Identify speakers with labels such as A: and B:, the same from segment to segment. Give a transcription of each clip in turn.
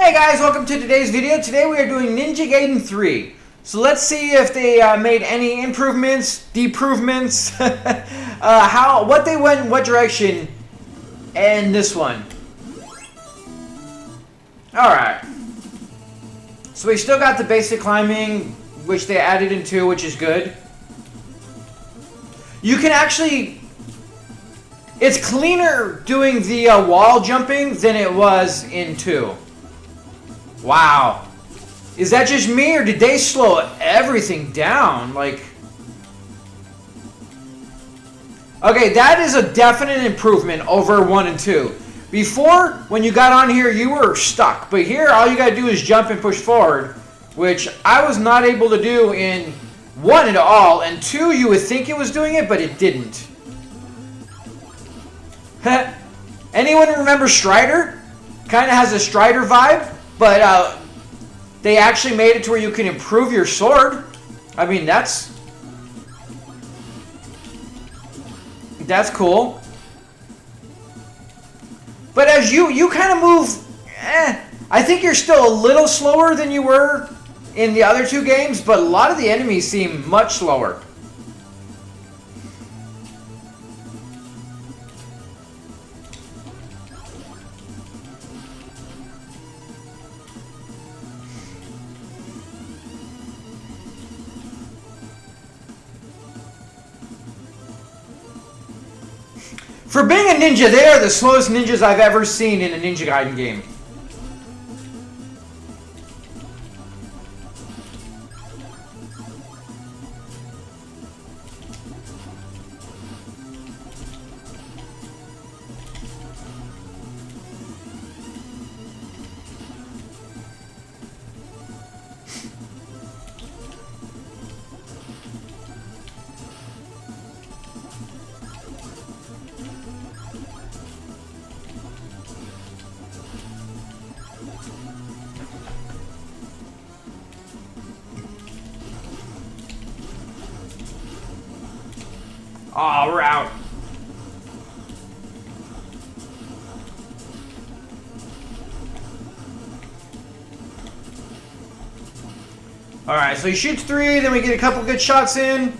A: Hey guys, welcome to today's video. Today we are doing Ninja Gaiden 3. So let's see if they made any improvements, deprovements, what they went in what direction in this one. Alright. So we still got the basic climbing, which they added in 2, which is good. You can actually... It's cleaner doing the wall jumping than it was in 2. Wow. Is that just me, or did they slow everything down? Like... Okay, that is a definite improvement over 1 and 2. Before, when you got on here, you were stuck. But here, all you gotta do is jump and push forward, which I was not able to do in 1 at all. And 2, you would think it was doing it, but it didn't. Anyone remember Strider? Kind of has a Strider vibe. But they actually made it to where you can improve your sword. I mean, that's cool. But as you kind of move, I think you're still a little slower than you were in the other 2 games, but a lot of the enemies seem much slower. For being a ninja, they are the slowest ninjas I've ever seen in a Ninja Gaiden game. Oh, route. Alright, so he shoots 3, then we get a couple good shots in.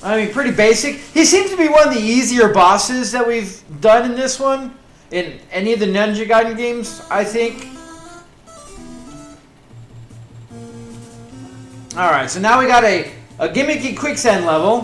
A: I mean, pretty basic. He seems to be one of the easier bosses that we've done in this one. In any of the Ninja Gaiden games, I think. Alright, so now we got a gimmicky quicksand level.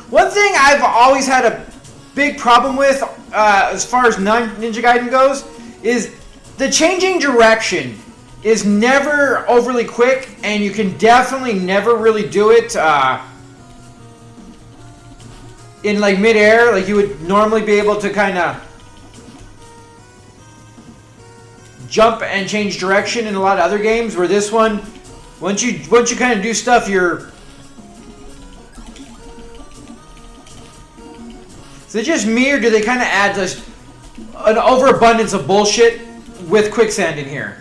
A: One thing I've always had a big problem with, as far as Ninja Gaiden goes, is the changing direction is never overly quick, and you can definitely never really do it in like mid-air. Like you would normally be able to kind of jump and change direction in a lot of other games, where this one, once you kind of do stuff, you're... Is it just me, or do they kind of add just an overabundance of bullshit with quicksand in here?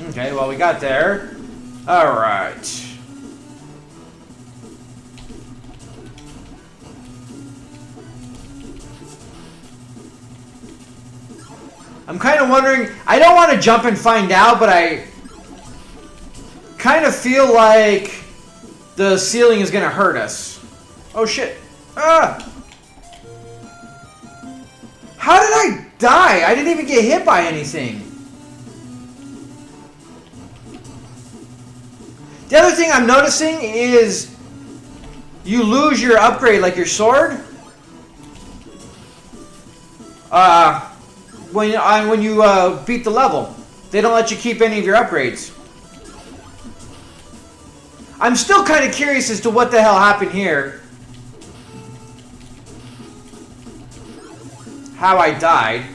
A: Okay, well, we got there. Alright. I'm kind of wondering, I don't want to jump and find out, but I kind of feel like the ceiling is going to hurt us. Oh shit. Ah! How did I die? I didn't even get hit by anything. The other thing I'm noticing is you lose your upgrade, like your sword. When you beat the level, they don't let you keep any of your upgrades. I'm still kind of curious as to what the hell happened here. How I died.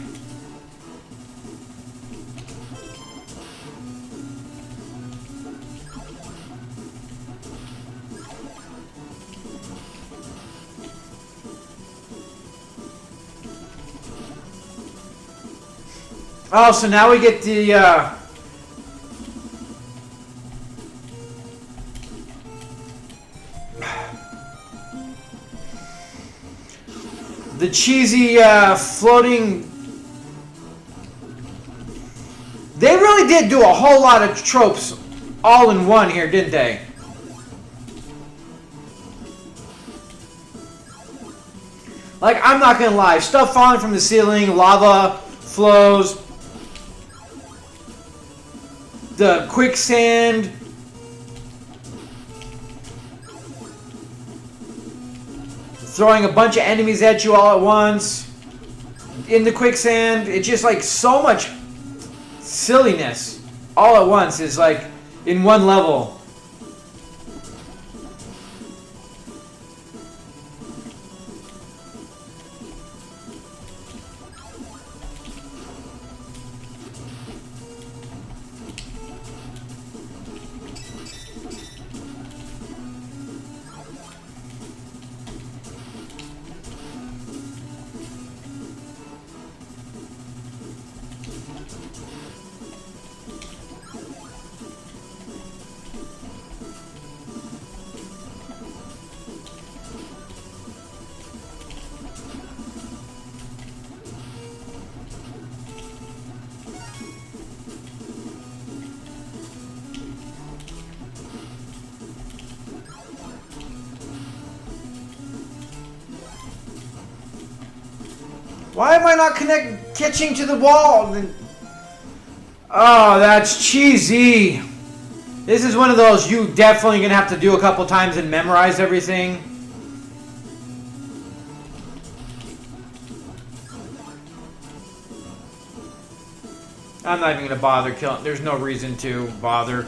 A: Oh, so now we get the The cheesy floating. They really did do a whole lot of tropes all in one here, didn't they? Like, I'm not gonna lie, stuff falling from the ceiling, lava flows, the quicksand, throwing a bunch of enemies at you all at once in the quicksand. It's just like so much silliness all at once is like in one level. Why am I not catching to the wall? Oh, that's cheesy. This is one of those you definitely gonna have to do a couple times and memorize everything. I'm not even gonna bother killing. There's no reason to bother.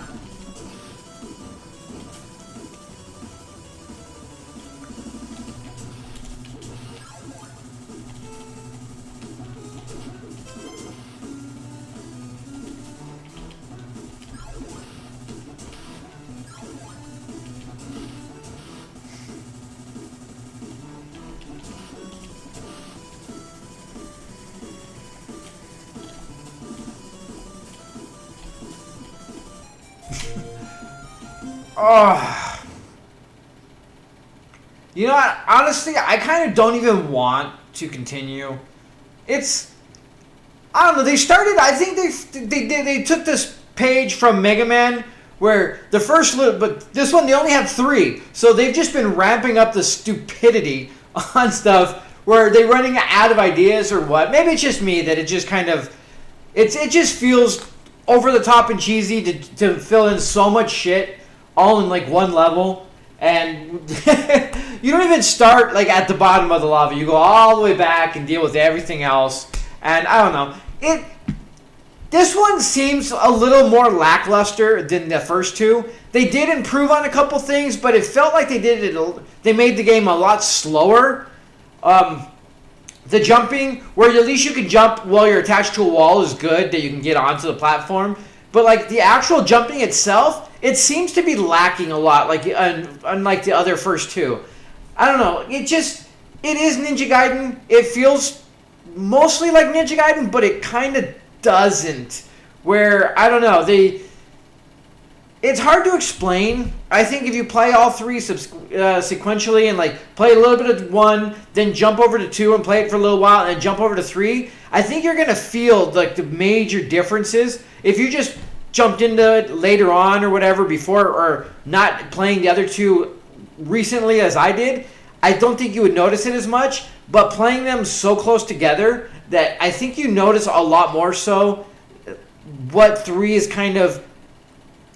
A: Oh. You know what? Honestly, I kind of don't even want to continue. It's... I don't know. They started... I think they took this page from Mega Man where the first... But this one, they only had 3. So they've just been ramping up the stupidity on stuff where they're running out of ideas or what. Maybe it's just me that it just kind of... It just feels over the top and cheesy to fill in so much shit all in like one level, and you don't even start like at the bottom of the lava. You go all the way back and deal with everything else. And I don't know. This one seems a little more lackluster than the first two. They did improve on a couple things, but it felt like they made the game a lot slower. The jumping, where at least you can jump while you're attached to a wall, is good, that you can get onto the platform. But like the actual jumping itself, it seems to be lacking a lot, like unlike the other first two. I don't know. It is Ninja Gaiden. It feels mostly like Ninja Gaiden, but it kind of doesn't. Where, I don't know, it's hard to explain. I think if you play all 3 sequentially and like play a little bit of 1, then jump over to 2 and play it for a little while, and then jump over to 3, I think you're gonna feel like the major differences. If you just jumped into it later on or whatever before, or not playing the other 2 recently as I did, I don't think you would notice it as much. But playing them so close together that I think you notice a lot more so what 3 is kind of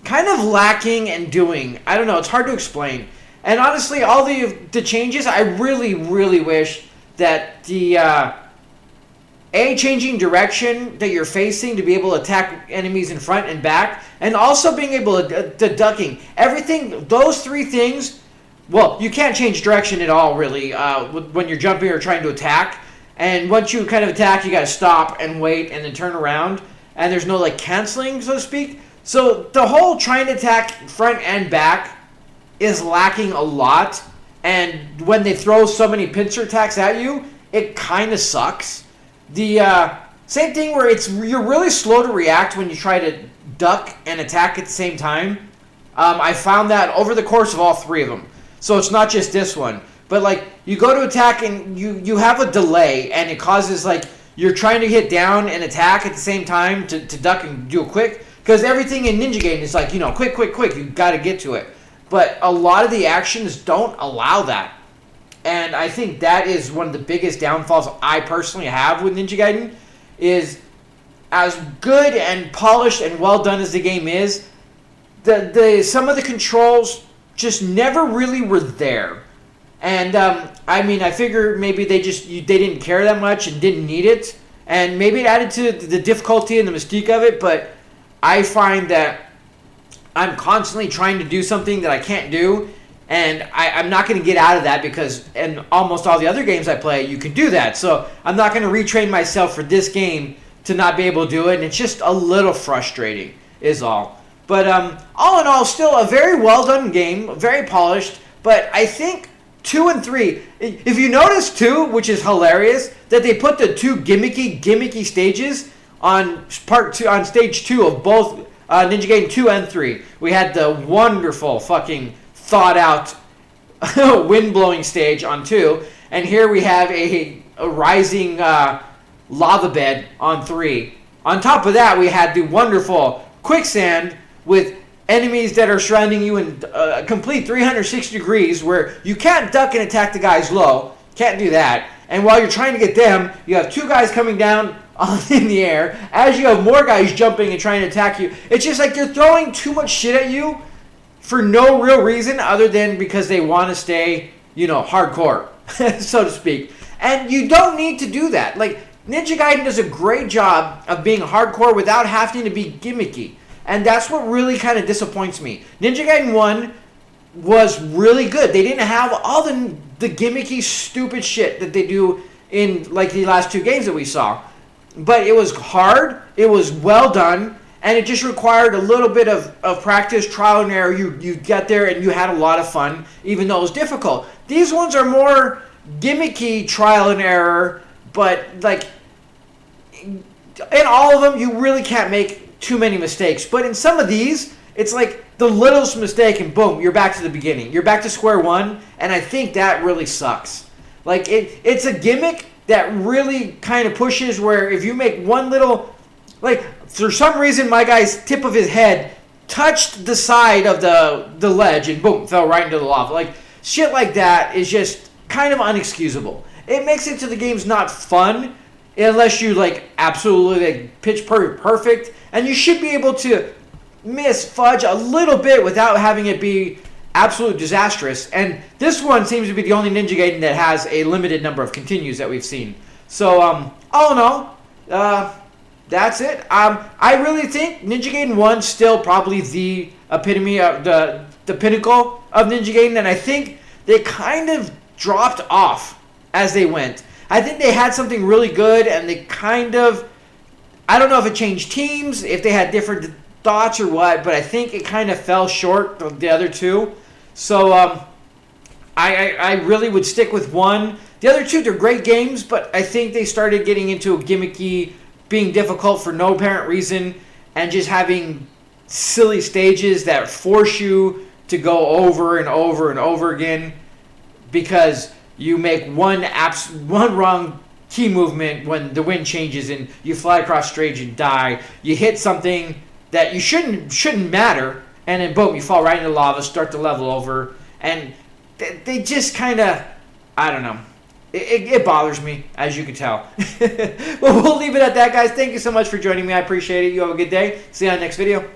A: lacking and doing. I don't know. It's hard to explain. And honestly, all the changes, I really, really wish that the changing direction that you're facing to be able to attack enemies in front and back, and also being able to ducking. Everything, those 3 things, well, you can't change direction at all, really, when you're jumping or trying to attack. And once you kind of attack, you got to stop and wait and then turn around. And there's no, like, canceling, so to speak. So the whole trying to attack front and back is lacking a lot. And when they throw so many pincer attacks at you, it kind of sucks. The same thing where you're really slow to react when you try to duck and attack at the same time. I found that over the course of all 3 of them. So it's not just this one. But like you go to attack and you have a delay and it causes like you're trying to hit down and attack at the same time to duck and do a quick. Because everything in Ninja Gaiden is like, you know, quick. You got to get to it. But a lot of the actions don't allow that. And I think that is one of the biggest downfalls I personally have with Ninja Gaiden is as good and polished and well done as the game is, some of the controls just never really were there. And I mean, I figure maybe they didn't care that much and didn't need it. And maybe it added to the difficulty and the mystique of it, but I find that I'm constantly trying to do something that I can't do, and I'm not going to get out of that because in almost all the other games I play, you can do that. So I'm not going to retrain myself for this game to not be able to do it, and it's just a little frustrating is all. But all in all, still a very well done game, very polished, but I think 2 and 3, if you notice 2, which is hilarious, that they put the 2 gimmicky stages on stage 2 of both Ninja Gaiden 2 and 3. We had the wonderful fucking thought out wind blowing stage on 2, and here we have a rising lava bed on 3. On top of that, we had the wonderful quicksand with enemies that are surrounding you in a complete 360 degrees where you can't duck and attack the guys low. Can't do that. And while you're trying to get them, you have 2 guys coming down in the air as you have more guys jumping and trying to attack you. It's just like they're throwing too much shit at you for no real reason other than because they want to stay, you know, hardcore, so to speak. And you don't need to do that. Like, Ninja Gaiden does a great job of being hardcore without having to be gimmicky. And that's what really kind of disappoints me. Ninja Gaiden 1 was really good. They didn't have all the gimmicky, stupid shit that they do in like the last 2 games that we saw. But it was hard, it was well done, and it just required a little bit of practice, trial and error. You get there and you had a lot of fun, even though it was difficult. These ones are more gimmicky trial and error, but like in all of them, you really can't make too many mistakes. But in some of these, it's like the littlest mistake and boom, you're back to the beginning. You're back to square one, and I think that really sucks. Like, it's a gimmick that really kind of pushes where if you make one little, like, for some reason my guy's tip of his head touched the side of the ledge and boom, fell right into the lava. Like, shit like that is just kind of unexcusable. It makes it to the game's not fun unless you, like, absolutely, like, pitch perfect. And you should be able to fudge a little bit without having it be absolutely disastrous. And this one seems to be the only Ninja Gaiden that has a limited number of continues that we've seen. So, all in all, that's it. I really think Ninja Gaiden 1 is still probably the epitome of the pinnacle of Ninja Gaiden, and I think they kind of dropped off as they went. I think they had something really good, and they kind of, I don't know if it changed teams, if they had different thoughts or what, but I think it kind of fell short of the other 2. So I really would stick with 1. The other 2, they're great games, but I think they started getting into a gimmicky, being difficult for no apparent reason, and just having silly stages that force you to go over and over and over again because you make one wrong key movement when the wind changes and you fly across stage and die. You hit something that you shouldn't matter, and then boom, you fall right into lava, start the level over, and they just kind of, I don't know. It bothers me, as you can tell. Well, we'll leave it at that, guys. Thank you so much for joining me. I appreciate it. You have a good day. See you on the next video.